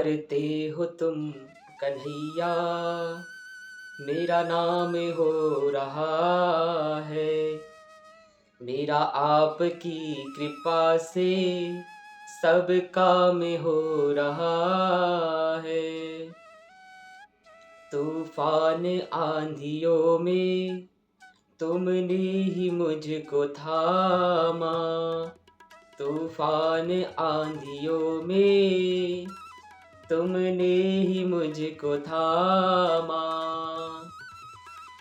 करते हो तुम कन्हैया, मेरा नाम हो रहा है। मेरा आपकी कृपा से सब काम हो रहा है। तूफान आंधियों में तुमने ही मुझको थामा। तूफान आंधियों में तुमने ही मुझको थामा।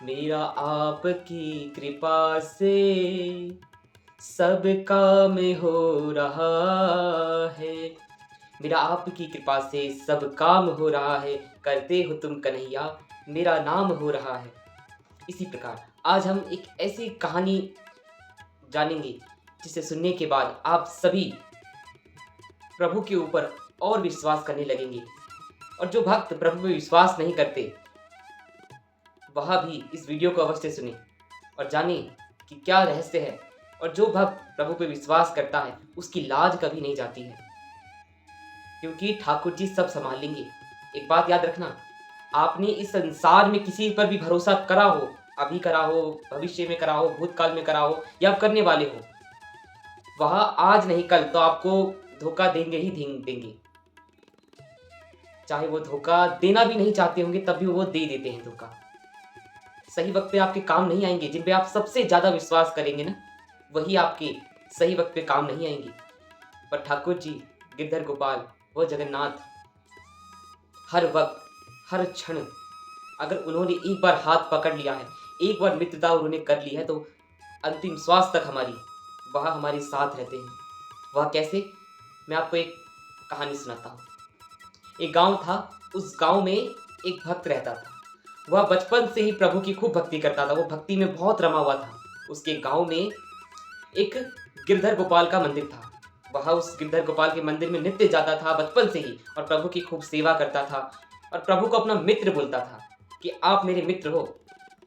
मेरा आपकी कृपा से सब काम हो रहा है। मेरा आपकी कृपा से सब काम हो रहा है। करते हो तुम कन्हैया, मेरा नाम हो रहा है। इसी प्रकार आज हम एक ऐसी कहानी जानेंगे जिसे सुनने के बाद आप सभी प्रभु के ऊपर और विश्वास करने लगेंगे। और जो भक्त प्रभु में विश्वास नहीं करते वह भी इस वीडियो को अवश्य सुने और जाने कि क्या रहस्य है। और जो भक्त प्रभु पे विश्वास करता है उसकी लाज कभी नहीं जाती है, क्योंकि ठाकुर जी सब संभाल लेंगे। एक बात याद रखना, आपने इस संसार में किसी पर भी भरोसा करा हो, अभी करा हो, भविष्य में करा हो, भूतकाल में करा हो या करने वाले हो, वह आज नहीं कल तो आपको धोखा देंगे ही देंगे। चाहे वो धोखा देना भी नहीं चाहते होंगे तब भी वो दे देते हैं धोखा। सही वक्त पे आपके काम नहीं आएंगे। जिन पे आप सबसे ज्यादा विश्वास करेंगे ना, वही आपके सही वक्त पे काम नहीं आएंगे। पर ठाकुर जी, गिरधर गोपाल, वो जगन्नाथ, हर वक्त हर क्षण अगर उन्होंने एक बार हाथ पकड़ लिया है, एक बार मित्रता उन्होंने कर ली है, तो अंतिम श्वास तक वह हमारे साथ रहते हैं। वह कैसे? मैं आपको एक कहानी सुनाता हूँ। एक गांव था, उस गांव में एक भक्त रहता था। वह बचपन से ही प्रभु की खूब भक्ति करता था, वो भक्ति में बहुत रमा हुआ था। उसके गांव में एक गिरधर गोपाल का मंदिर था। वह उस गिरधर गोपाल के मंदिर में नित्य जाता था बचपन से ही, और प्रभु की खूब सेवा करता था और प्रभु को अपना मित्र बोलता था कि आप मेरे मित्र हो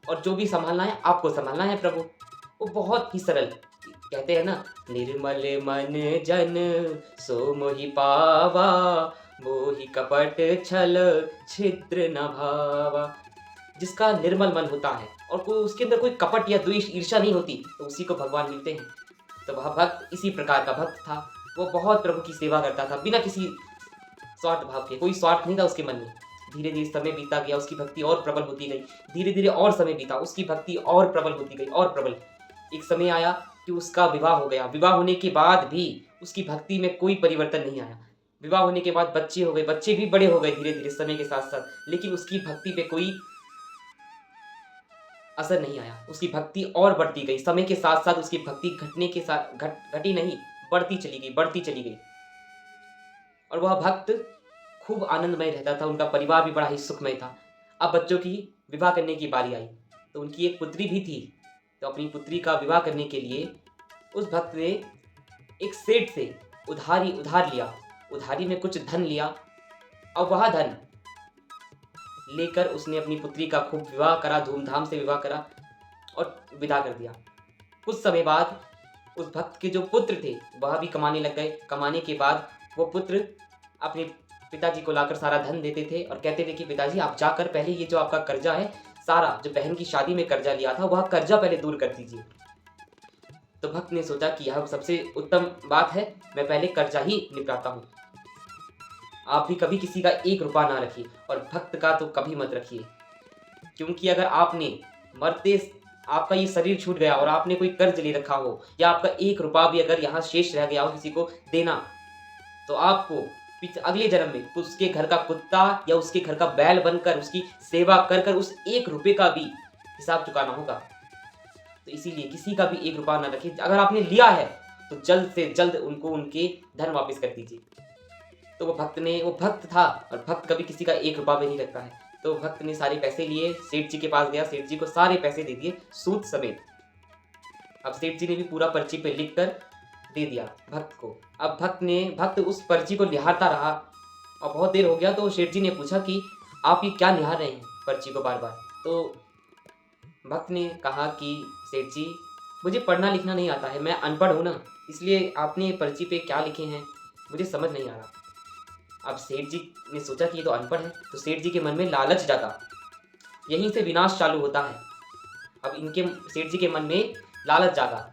और जो भी संभालना है आपको संभालना है प्रभु। वो बहुत ही सरल, कहते हैं ना, निर्मल मन जन सो मोहि पावा, मोहि कपट छल छिद्र न भावा। जिसका निर्मल मन होता है और कोई उसके अंदर कोई कपट या द्वेष ईर्ष्या नहीं होती, तो उसी को भगवान मिलते हैं। तो वह भक्त इसी प्रकार का भक्त था। वो बहुत प्रभु की सेवा करता था बिना किसी स्वार्थ भाव के। कोई स्वार्थ नहीं था उसके मन में। धीरे धीरे समय बीता गया, उसकी भक्ति और प्रबल होती गई। धीरे धीरे और समय बीता, उसकी भक्ति और प्रबल होती गई और प्रबल। एक समय आया कि उसका विवाह हो गया। विवाह होने के बाद भी उसकी भक्ति में कोई परिवर्तन नहीं आया। विवाह होने के बाद बच्चे हो गए, बच्चे भी बड़े हो गए धीरे धीरे समय के साथ साथ, लेकिन उसकी भक्ति पे कोई असर नहीं आया। उसकी भक्ति और बढ़ती गई। समय के साथ साथ उसकी भक्ति घटने के साथ घटी नहीं, बढ़ती चली गई, बढ़ती चली गई। और वह भक्त खूब आनंदमय रहता था। उनका परिवार भी बड़ा ही सुखमय था। अब बच्चों की विवाह करने की बारी आई, तो उनकी एक पुत्री भी थी। तो अपनी पुत्री का विवाह करने के लिए उस भक्त ने एक सेठ से उधार लिया। उधारी में कुछ धन लिया और वह धन लेकर उसने अपनी पुत्री का खूब विवाह करा, धूमधाम से विवाह करा और विदा कर दिया। कुछ समय बाद उस भक्त के जो पुत्र थे वह भी कमाने लग गए। कमाने के बाद वो पुत्र अपने पिताजी को लाकर सारा धन देते थे और कहते थे कि पिताजी आप जाकर पहले ये जो आपका कर्जा है, सारा जो बहन की शादी में कर्जा लिया था, वह कर्जा पहले दूर कर दीजिए। तो भक्त ने सोचा कि यह सबसे उत्तम बात है, मैं पहले कर्जा ही निपटाता हूँ। आप भी कभी किसी का एक रुपया ना रखिए, और भक्त का तो कभी मत रखिए, क्योंकि अगर आपने मरते आपका ये शरीर छूट गया और आपने कोई कर्ज ले रखा हो, या आपका एक रुपया भी अगर यहाँ शेष रह गया हो किसी को देना, तो आपको अगले जन्म में उसके घर का कुत्ता या उसके घर का बैल बनकर उसकी सेवा कर कर उस एक रुपये का भी हिसाब चुकाना होगा। तो इसीलिए किसी का भी एक रुपया ना रखिए। अगर आपने लिया है तो जल्द से जल्द उनको उनके धन वापस कर दीजिए। तो वो भक्त था, और भक्त कभी किसी का एक रुपया भी नहीं रखता है। तो भक्त ने सारे पैसे लिए, सेठ जी के पास गया, सेठ जी को सारे पैसे दे दिए सूद समेत। अब सेठ जी ने भी पूरा पर्ची पे लिख कर दे दिया भक्त को। अब भक्त उस पर्ची को निहारता रहा और बहुत देर हो गया। तो सेठ जी ने पूछा कि आप ये क्या निहार रहे हैं पर्ची को बार बार? तो भक्त ने कहा कि सेठ जी, मुझे पढ़ना लिखना नहीं आता है, मैं अनपढ़ हूँ ना, इसलिए आपने पर्ची पे क्या लिखे हैं मुझे समझ नहीं आ रहा। अब सेठ जी ने सोचा कि ये तो अनपढ़ है, तो सेठ जी के मन में लालच जागा। यहीं से विनाश चालू होता है। अब इनके सेठ जी के मन में लालच जागा।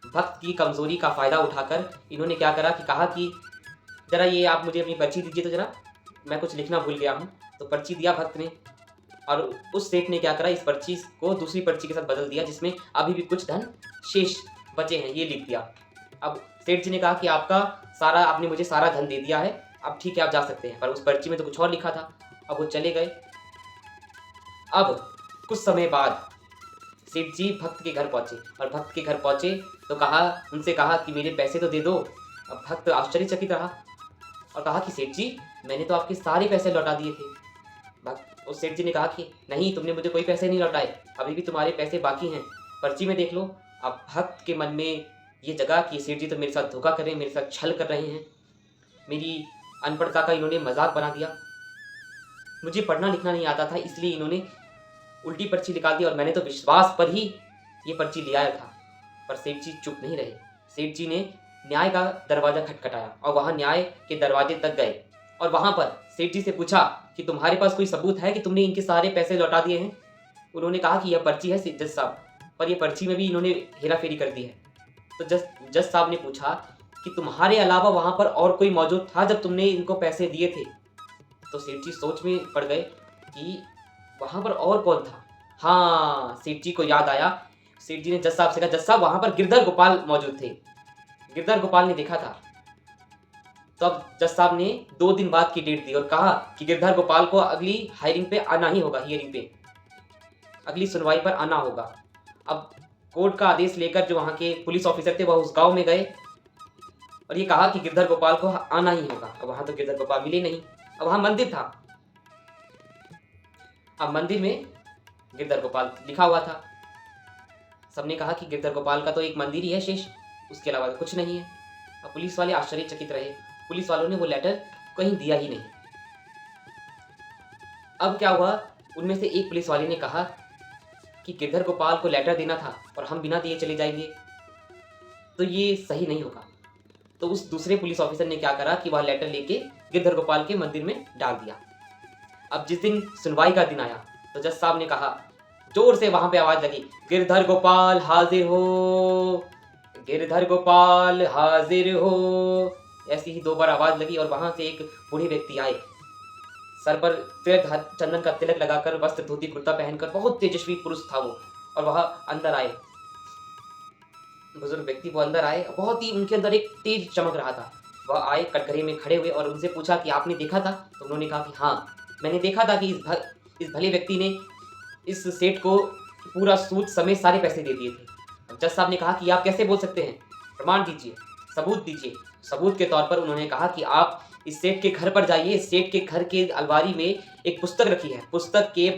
भक्त की कमजोरी का फायदा उठाकर इन्होंने क्या करा कि कहा कि जरा ये आप मुझे अपनी पर्ची दीजिए तो जरा, मैं कुछ लिखना भूल गया हूँ। तो पर्ची दिया भक्त ने, और उस सेठ ने क्या करा, इस पर्ची को दूसरी पर्ची के साथ बदल दिया जिसमें अभी भी कुछ धन शेष बचे हैं, ये लिख दिया। अब सेठ जी ने कहा कि आपने मुझे सारा धन दे दिया है, अब ठीक है आप जा सकते हैं। पर उस पर्ची में तो कुछ और लिखा था। अब वो चले गए। अब कुछ समय बाद सेठ जी भक्त के घर पहुंचे, और भक्त के घर पहुंचे तो उनसे कहा कि मेरे पैसे तो दे दो। अब भक्त आश्चर्यचकित रहा और कहा कि सेठ जी, मैंने तो आपके सारे पैसे लौटा दिए थे। उस सेठ जी ने कहा कि नहीं, तुमने मुझे कोई पैसे नहीं लौटाए, अभी भी तुम्हारे पैसे बाकी हैं, पर्ची में देख लो। अब भक्त के मन में ये जगह कि सेठ जी तो मेरे साथ धोखा कर रहे हैं, मेरे साथ छल कर रहे हैं, मेरी अनपढ़ता का इन्होंने मजाक बना दिया। मुझे पढ़ना लिखना नहीं आता था, इसलिए इन्होंने उल्टी पर्ची निकाल दी और मैंने तो विश्वास पर ही ये पर्ची ले आया था। पर सेठ जी चुप नहीं रहे। सेठ जी ने न्याय का दरवाजा खटखटाया और वहां न्याय के दरवाजे तक गए और वहां पर सेठ जी से पूछा कि तुम्हारे पास कोई सबूत है कि तुमने इनके सारे पैसे लौटा दिए हैं। उन्होंने कहा कि यह पर्ची है जज साहब, पर यह पर्ची में भी इन्होंने हेराफेरी कर दी है। तो जज साहब ने पूछा कि तुम्हारे अलावा वहां पर और कोई मौजूद था जब तुमने इनको पैसे दिए थे? तो सेठ जी सोच में पड़ गए कि वहां पर और कौन था। हाँ, सेठ जी को याद आया। सेठ जी ने जज साहब से कहा, जज साहब वहां पर गिरधर गोपाल मौजूद थे, गिरधर गोपाल ने देखा था। तो अब जज साहब ने 2 दिन बाद की डेट दी और कहा कि गिरधर गोपाल को अगली हायरिंग पे आना ही होगा, हियरिंग पे, अगली सुनवाई पर आना होगा। अब कोर्ट का आदेश लेकर जो वहां के पुलिस ऑफिसर थे वह उस गांव में गए और ये कहा कि गिरधर गोपाल को आना ही होगा। अब वहां तो गिरधर गोपाल मिले नहीं। अब वहां मंदिर था, अब मंदिर में गिरधर गोपाल लिखा हुआ था। सबने कहा कि गिरधर गोपाल का तो एक मंदिर ही है शेष, उसके अलावा कुछ नहीं है। अब पुलिस वाले आश्चर्यचकित रहे। पुलिस वालों ने वो लेटर कहीं दिया ही नहीं। अब क्या हुआ, उनमें से एक पुलिस वाले ने कहा कि गिरधर गोपाल को लेटर देना था और हम बिना दिए चले जाएंगे, तो ये सही नहीं होगा। तो उस दूसरे पुलिस ऑफिसर ने क्या करा कि वह लेटर लेके गिरधर गोपाल के मंदिर में डाल दिया। अब जिस दिन सुनवाई का दिन आया तो जज साहब ने कहा, जोर से वहां पे आवाज लगी, गिरधर गोपाल हाजिर हो, गिरधर गोपाल हाजिर हो। ऐसी ही 2 बार आवाज लगी और वहां से एक बूढ़े व्यक्ति आए, सर पर चंदन का तिलक लगाकर, वस्त्र धोती कुर्ता पहनकर, बहुत तेजस्वी पुरुष था वो। और वह अंदर आए, बुजुर्ग व्यक्ति वो अंदर आए, बहुत ही उनके अंदर एक तेज चमक रहा था। वह आए, कटघरे में खड़े हुए और उनसे पूछा कि आपने देखा था? तो उन्होंने कहा कि हाँ, मैंने देखा था कि इस भले व्यक्ति ने इस सेठ को पूरा सूद समेत सारे पैसे दे दिए थे। जज साहब ने कहा कि आप कैसे बोल सकते हैं, प्रमाण दीजिए, सबूत दीजिए। सबूत के तौर पर उन्होंने कहा कि आप इस सेठ के घर पर जाइए, इस सेठ के घर के अलमारी में एक पुस्तक रखी है, पुस्तक के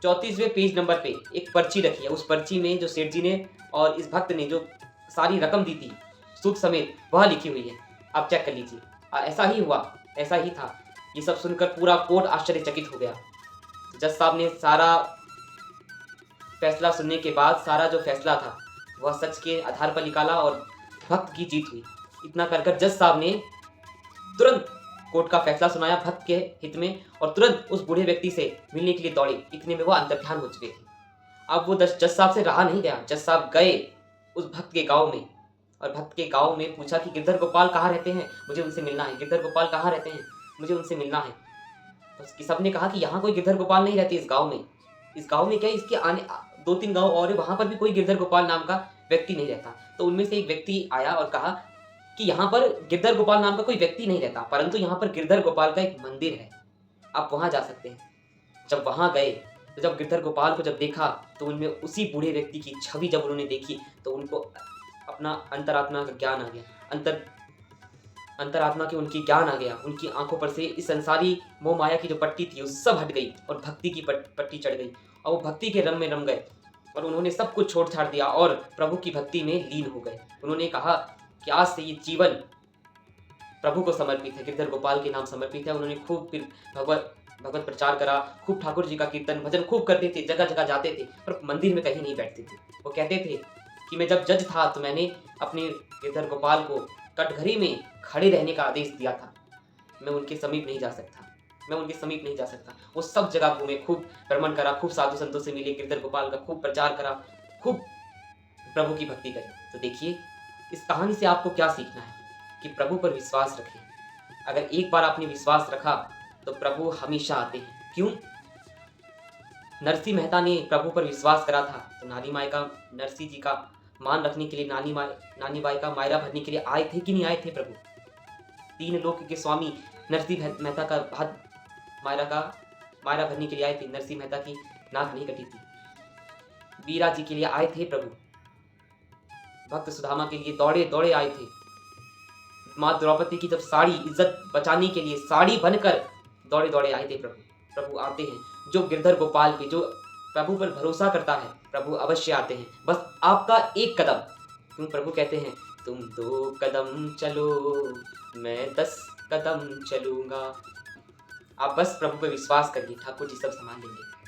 34वें पेज नंबर पे एक पर्ची रखी है। उस पर्ची में जो सेठ जी ने और इस भक्त ने जो सारी रकम दी थी सूद समेत, वह लिखी हुई है, आप चेक कर लीजिए। ऐसा ही हुआ, ऐसा ही था। ये सब सुनकर पूरा कोर्ट आश्चर्यचकित हो गया। जज साहब ने सारा फैसला सुनने के बाद सारा जो फैसला था वह सच के आधार पर निकाला और भक्त की जीत हुई। इतना कर जज साहब ने तुरंत कोर्ट का फैसला सुनाया भक्त के हित में और तुरंत उस बूढ़े व्यक्ति से मिलने के लिए दौड़े। इतने में वो अंतर्ध्यान हो चुके थे। अब वो जज साहब से रहा नहीं गया। जज साहब गए उस भक्त के गांव में और भक्त के गांव में पूछा कि गिरधर गोपाल कहाँ रहते हैं, मुझे उनसे मिलना है। गिरधर गोपाल कहाँ रहते हैं, मुझे उनसे मिलना है। तो सबने कहा कि यहाँ कोई गिरधर गोपाल नहीं रहते इस गांव में। इस गांव में क्या, इसके आने 2-3 गांव और है, वहां पर भी कोई गिरधर गोपाल नाम का व्यक्ति नहीं रहता। तो उनमें से एक व्यक्ति आया और कहा कि यहाँ पर गिरधर गोपाल नाम का कोई व्यक्ति नहीं रहता, परंतु यहाँ पर गिरधर गोपाल का एक मंदिर है, आप वहां जा सकते हैं। जब वहां गए तो जब गिरधर गोपाल को जब देखा तो उनमें उसी बूढ़े व्यक्ति की छवि जब उन्होंने देखी तो उनको अपना अंतरात्मा का ज्ञान आ गया, अंतरात्मा की उनकी ज्ञान आ गया। उनकी आंखों पर से इस संसारी मोह माया की जो पट्टी थी वो सब हट गई और भक्ति की पट्टी चढ़ गई और वो भक्ति के रंग में रम गए और उन्होंने सब कुछ छोड़ छाड़ दिया और प्रभु की भक्ति में लीन हो गए। उन्होंने कहा कि आज से ये जीवन प्रभु को समर्पित है, गिरधर गोपाल के नाम समर्पित है। उन्होंने खूब फिर भगवत प्रचार करा, खूब ठाकुर जी का कीर्तन भजन खूब करते थे, जगह जगह जाते थे, पर मंदिर में कहीं नहीं बैठते थे। वो कहते थे कि मैं जब जज था तो मैंने अपने गिरधर गोपाल को कटघरे में खड़े रहने का आदेश दिया था, मैं उनके समीप नहीं जा सकता, मैं उनके समीप नहीं जा सकता। वो सब जगह घूमे, खूब भ्रमण करा, खूब साधु संतों से मिले, गिरधर गोपाल का खूब प्रचार करा, खूब प्रभु की भक्ति करी। तो देखिए इस कहानी से आपको क्या सीखना है कि प्रभु पर विश्वास रखें। अगर एक बार आपने विश्वास रखा तो प्रभु हमेशा आते हैं। क्यों? नरसिंह मेहता ने प्रभु पर विश्वास करा था तो नानी माई का, नरसिंह जी का मान रखने के लिए, नानी बाई का मायरा भरने के लिए आए थे कि नहीं आए थे प्रभु? तीन लोक के स्वामी नरसिंह मेहता का हाथ मायरा भरने के लिए आए थे। नरसिंह मेहता की नाक नहीं कटी थी। वीरा जी के लिए आए थे प्रभु, भक्त सुदामा के लिए दौड़े दौड़े आए थे। माँ द्रौपदी की जब साड़ी, इज्जत बचाने के लिए साड़ी बनकर दौड़े दौड़े आए थे प्रभु। प्रभु आते हैं। जो गिरधर गोपाल पे, जो प्रभु पर भरोसा करता है, प्रभु अवश्य आते हैं। बस आपका एक कदम। क्यों प्रभु कहते हैं तुम 2 कदम चलो मैं 10 कदम चलूंगा। आप बस प्रभु पर विश्वास करिए, ठाकुर जी सब संभाल लेंगे।